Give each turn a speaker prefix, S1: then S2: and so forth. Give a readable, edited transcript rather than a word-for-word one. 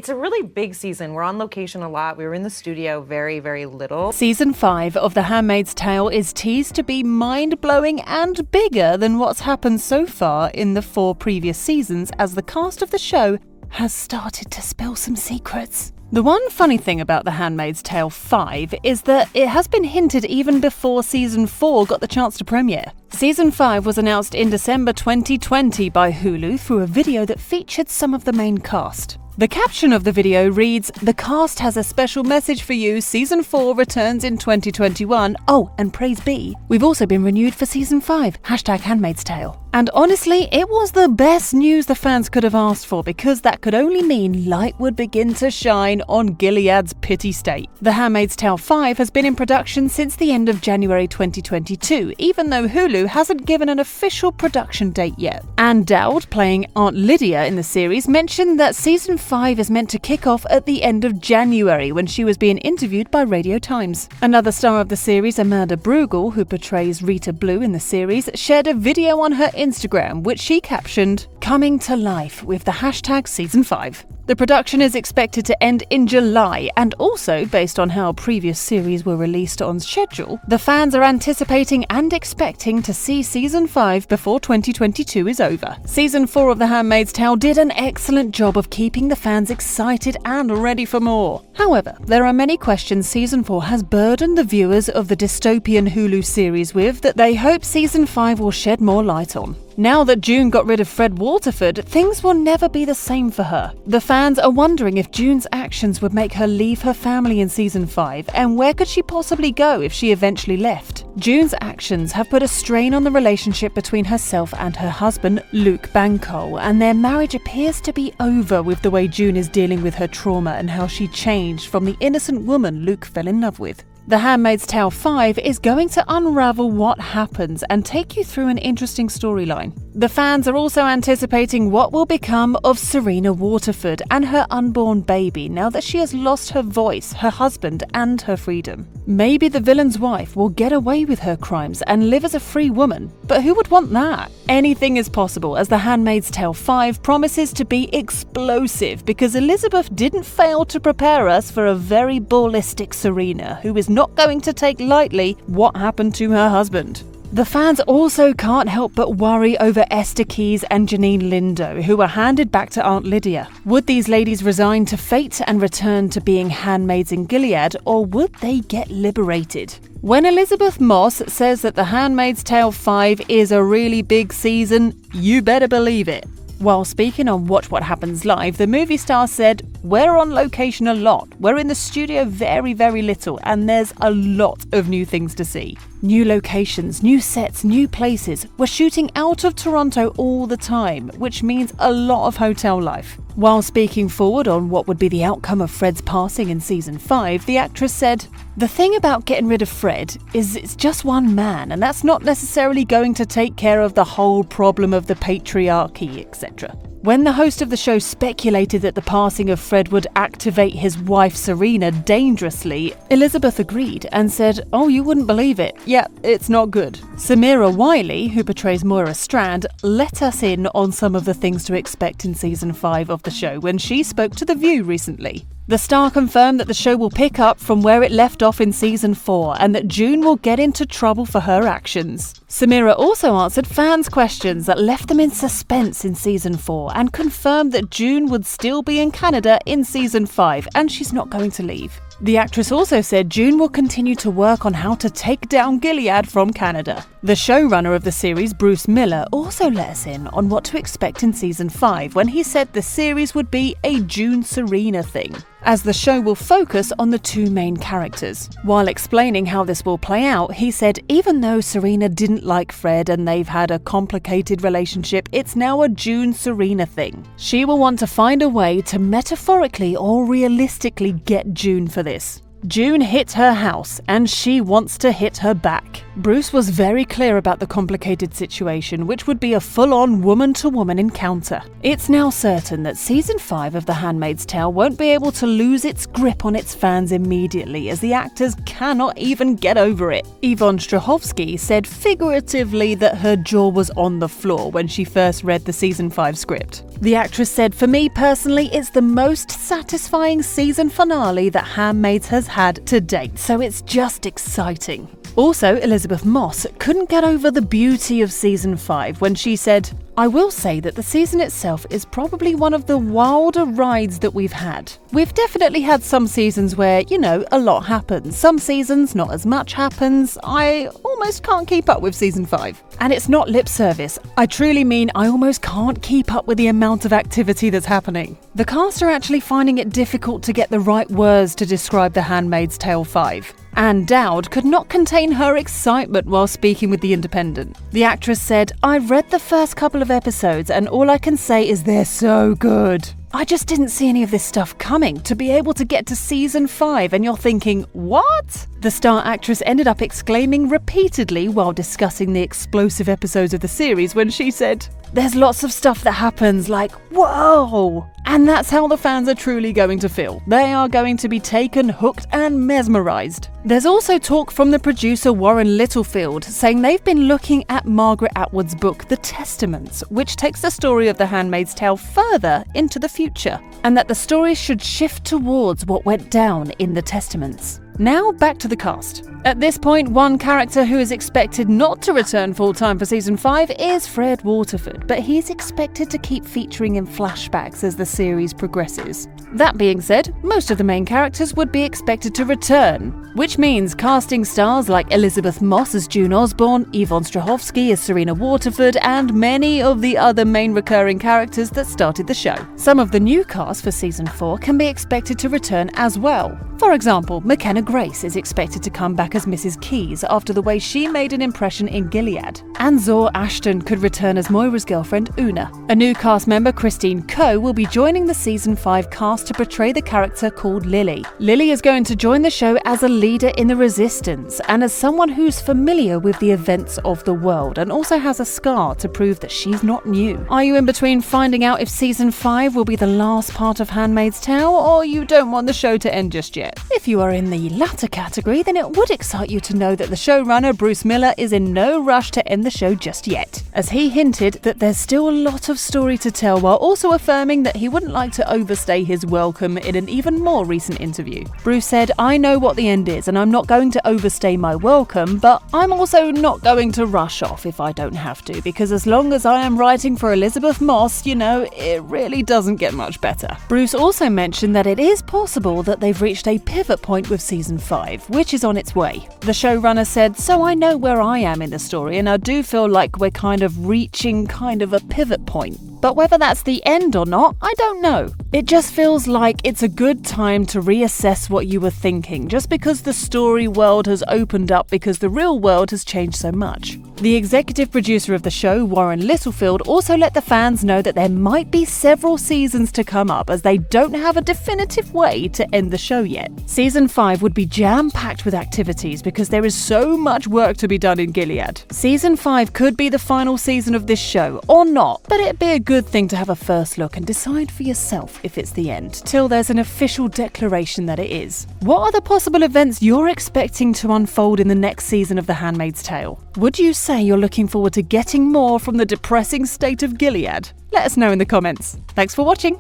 S1: it's a really big season. We're on location a lot. We were in the studio very, very little.
S2: Season 5 of The Handmaid's Tale is teased to be mind-blowing and bigger than what's happened so far in the 4 previous seasons, as the cast of the show has started to spill some secrets. The one funny thing about The Handmaid's Tale 5 is that it has been hinted even before Season 4 got the chance to premiere. Season 5 was announced in December 2020 by Hulu through a video that featured some of the main cast. The caption of the video reads, "The cast has a special message for you. Season 4 returns in 2021. Oh, and praise be, we've also been renewed for Season 5. #Handmaid's Tale." And honestly, it was the best news the fans could have asked for, because that could only mean light would begin to shine on Gilead's pity state. The Handmaid's Tale 5 has been in production since the end of January 2022, even though Hulu hasn't given an official production date yet. Anne Dowd, playing Aunt Lydia in the series, mentioned that Season 5 is meant to kick off at the end of January when she was being interviewed by Radio Times. Another star of the series, Amanda Brugel, who portrays Rita Blue in the series, shared a video on her Instagram, which she captioned, "Coming to life with the #Season 5. The production is expected to end in July, and also, based on how previous series were released on schedule, the fans are anticipating and expecting to see Season 5 before 2022 is over. Season 4 of The Handmaid's Tale did an excellent job of keeping the fans excited and ready for more. However, there are many questions Season 4 has burdened the viewers of the dystopian Hulu series with that they hope Season 5 will shed more light on. Now that June got rid of Fred Waterford, things will never be the same for her. The fans are wondering if June's actions would make her leave her family in Season 5, and where could she possibly go if she eventually left? June's actions have put a strain on the relationship between herself and her husband, Luke Bancole, and their marriage appears to be over with the way June is dealing with her trauma and how she changed from the innocent woman Luke fell in love with. The Handmaid's Tale 5 is going to unravel what happens and take you through an interesting storyline. The fans are also anticipating what will become of Serena Waterford and her unborn baby now that she has lost her voice, her husband, and her freedom. Maybe the villain's wife will get away with her crimes and live as a free woman, but who would want that? Anything is possible, as The Handmaid's Tale 5 promises to be explosive, because Elisabeth didn't fail to prepare us for a very ballistic Serena, who is not going to take lightly what happened to her husband. The fans also can't help but worry over Esther Keyes and Janine Lindo, who were handed back to Aunt Lydia. Would these ladies resign to fate and return to being handmaids in Gilead, or would they get liberated? When Elisabeth Moss says that The Handmaid's Tale 5 is a really big season, you better believe it. While speaking on Watch What Happens Live, the movie star said, "We're on location a lot. We're in the studio very, very little, and there's a lot of new things to see. New locations, new sets, new places. We're shooting out of Toronto all the time, which means a lot of hotel life." While speaking forward on what would be the outcome of Fred's passing in Season 5, the actress said, "The thing about getting rid of Fred is it's just one man, and that's not necessarily going to take care of the whole problem of the patriarchy, etc." When the host of the show speculated that the passing of Fred would activate his wife Serena dangerously, Elisabeth agreed and said, "Oh, you wouldn't believe it. Yeah, it's not good." Samira Wiley, who portrays Moira Strand, let us in on some of the things to expect in Season 5 of the show when she spoke to The View recently. The star confirmed that the show will pick up from where it left off in Season 4 and that June will get into trouble for her actions. Samira also answered fans' questions that left them in suspense in Season 4 and confirmed that June would still be in Canada in Season 5 and she's not going to leave. The actress also said June will continue to work on how to take down Gilead from Canada. The showrunner of the series, Bruce Miller, also let us in on what to expect in Season 5 when he said the series would be a June Serena thing, as the show will focus on the two main characters. While explaining how this will play out, he said even though Serena didn't like Fred and they've had a complicated relationship, it's now a June Serena thing. She will want to find a way to metaphorically or realistically get June for this. June hit her house, and she wants to hit her back. Bruce was very clear about the complicated situation, which would be a full-on woman-to-woman encounter. It's now certain that Season 5 of The Handmaid's Tale won't be able to lose its grip on its fans immediately, as the actors cannot even get over it. Yvonne Strahovski said figuratively that her jaw was on the floor when she first read the Season 5 script. The actress said, "For me personally, it's the most satisfying season finale that Handmaid's has had to date, so it's just exciting." Also, Elisabeth Moss couldn't get over the beauty of Season 5 when she said, "I will say that the season itself is probably one of the wilder rides that we've had. We've definitely had some seasons where, a lot happens. Some seasons, not as much happens. I almost can't keep up with Season 5. And it's not lip service. I truly mean I almost can't keep up with the amount of activity that's happening." The cast are actually finding it difficult to get the right words to describe The Handmaid's Tale 5. Anne Dowd could not contain her excitement while speaking with The Independent. The actress said, "I've read the first couple of episodes and all I can say is they're so good. I just didn't see any of this stuff coming. To be able to get to Season 5 and you're thinking, what?" The star actress ended up exclaiming repeatedly while discussing the explosive episodes of the series when she said, "There's lots of stuff that happens, like, whoa!" And that's how the fans are truly going to feel. They are going to be taken, hooked, and mesmerized. There's also talk from the producer Warren Littlefield saying they've been looking at Margaret Atwood's book, The Testaments, which takes the story of The Handmaid's Tale further into the future, and that the story should shift towards what went down in the Testaments. Now back to the cast. At this point, one character who is expected not to return full-time for Season 5 is Fred Waterford, but he's expected to keep featuring in flashbacks as the series progresses. That being said, most of the main characters would be expected to return, which means casting stars like Elisabeth Moss as June Osborne, Yvonne Strahovski as Serena Waterford, and many of the other main recurring characters that started the show. Some of the new cast for Season 4 can be expected to return as well. For example, McKenna Grace is expected to come back as Mrs. Keyes after the way she made an impression in Gilead. And Zor Ashton could return as Moira's girlfriend, Una. A new cast member, Christine Coe, will be joining the Season 5 cast to portray the character called Lily. Lily is going to join the show as a leader in the Resistance and as someone who's familiar with the events of the world and also has a scar to prove that she's not new. Are you in between finding out if Season 5 will be the last part of Handmaid's Tale, or you don't want the show to end just yet? If you are in the latter category, then it would excite you to know that the showrunner Bruce Miller is in no rush to end the show just yet, as he hinted that there's still a lot of story to tell while also affirming that he wouldn't like to overstay his welcome in an even more recent interview. Bruce said, "I know what the end is and I'm not going to overstay my welcome, but I'm also not going to rush off if I don't have to, because as long as I am writing for Elisabeth Moss, it really doesn't get much better." Bruce also mentioned that it is possible that they've reached a pivot point with Season 5, which is on its way. The showrunner said, "So I know where I am in the story and I do feel like we're kind of reaching a pivot point. But whether that's the end or not, I don't know. It just feels like it's a good time to reassess what you were thinking, just because the story world has opened up because the real world has changed so much." The executive producer of the show, Warren Littlefield, also let the fans know that there might be several seasons to come up as they don't have a definitive way to end the show yet. Season 5 would be jam-packed with activities because there is so much work to be done in Gilead. Season 5 could be the final season of this show, or not, but it'd be a good thing to have a first look and decide for yourself if it's the end, till there's an official declaration that it is. What are the possible events you're expecting to unfold in the next season of The Handmaid's Tale? Would you say you're looking forward to getting more from the depressing state of Gilead? Let us know in the comments. Thanks for watching.